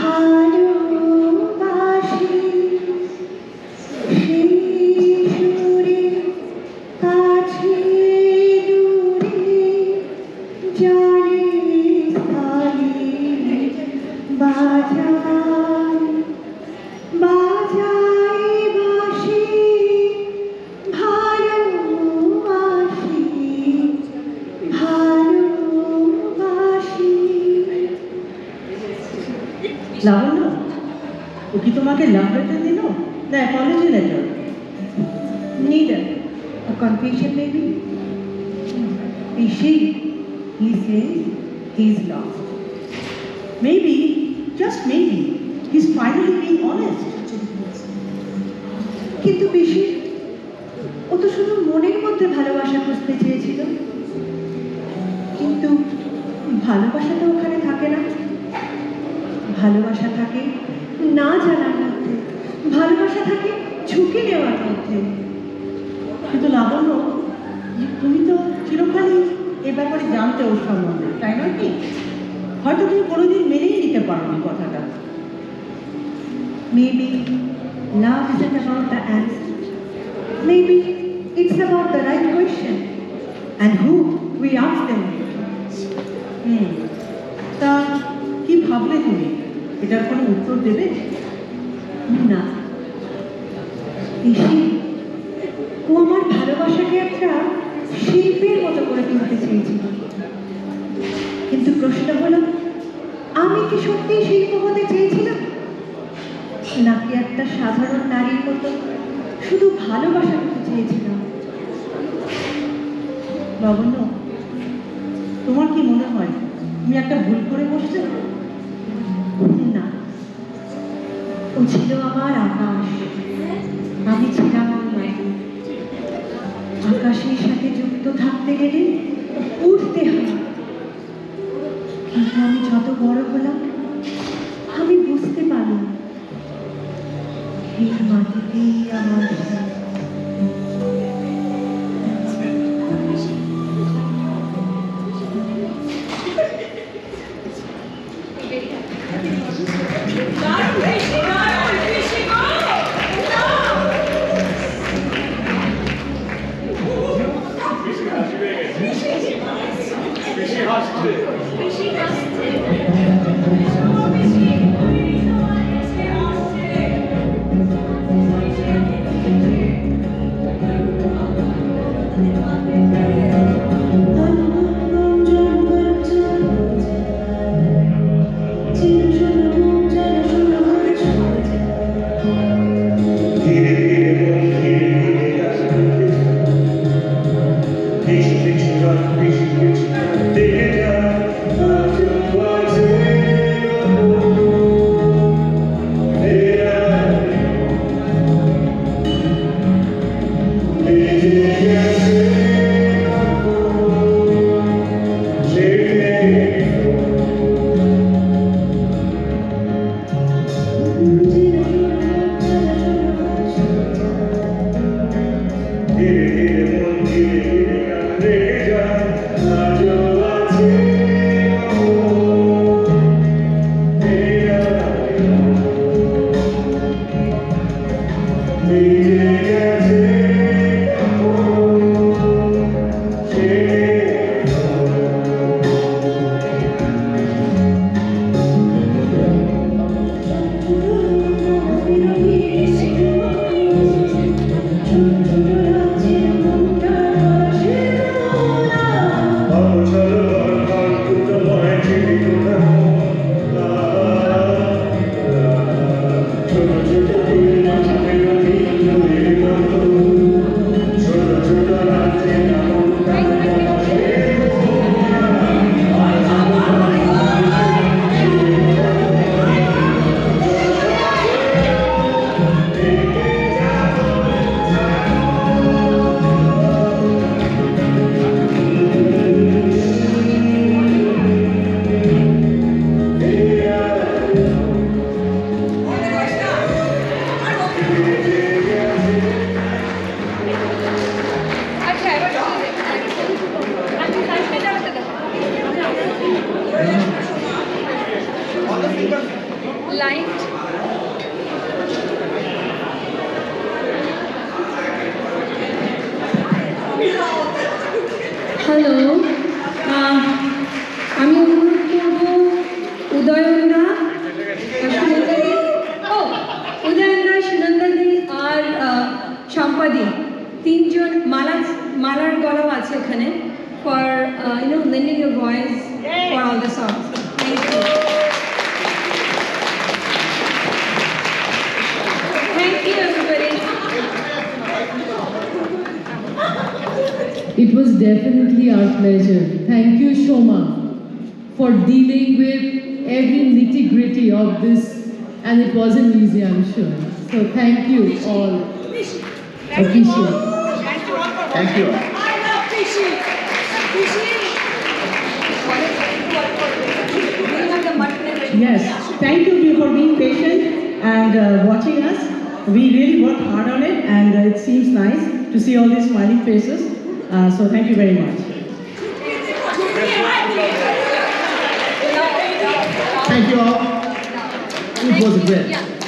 ভালোবাসি সেই সুরে কাছে দূরে জানে স্থলে বাজায় বাজায় বাঁশি ভালোবাসি ভালোবাসি। লাবণ্য, ও কি তোমাকে লাভ লেটার দিল না Apology letter? Neither. A confession maybe? Is she? He says he's lost. Maybe, just maybe, he's finally being honest. কিন্তু বেশি ও তো শুধু মনের মধ্যে ভালোবাসা খুঁজতে চেয়েছিল, কিন্তু ভালোবাসা তো ওখানে থাকে না। ভালোবাসা থাকে না জানার মধ্যে, ভালোবাসা থাকে ঝুঁকে নেওয়ার মধ্যে। কিন্তু লাবণ্য, তুমি তো চিরকালই এ ব্যাপারে জানতে ওর সম্বন্ধে, তাই নয় কি? হয়তো তুমি কোনোদিন মেনেই নিতে পারো কথাটা। Maybe love isn't about the answer. Maybe it's about the right question and who we ask them. তা কি ভাবলে তুমি? এটার কোনো উত্তর দেবে? না, ঋষি, ও আমার ভালোবাসাকে একটা শিল্পের মতো করে তুলতে চেয়েছিল। কিন্তু প্রশ্ন হলো, আমি কি সত্যি শিল্প হতে চেয়েছিলাম, নাকি একটা সাধারণ নারীর মতো শুধু ভালোবাসা করতে চেয়েছিলাম? লাবণ্য, তোমার কি মনে হয় তুমি একটা ভুল করে বসলে? না, ও ছিল আমার আকাশ, আমি ছিলাম ওর মাটি। আকাশের সাথে যুক্ত থাকতে গেলে উঠতে হয়। কিন্তু আমি যত বড় হলাম, আমি বুঝতে পারলাম এই মাটিতেই আমার শেষ। light. হ্যালো, আমি অনুরোধ করব উদয়নদা, সুনন্দাদি, উদয়নদা, সুনন্দাদি আর সম্পাদি, তিনজন মালার গলাও আছে এখানে for lending your voice for all the songs. Thank you. Thank you, everybody. It was definitely our pleasure. Thank you, Shoma, for dealing with every nitty-gritty of this, and it wasn't easy, I'm sure. So thank you all. Appreciate. Thank you. Yes, thank you for being patient and watching us. We really worked hard on it, and it seems nice to see all these smiling faces. So thank you very much. Thank you all. It was great. Yeah.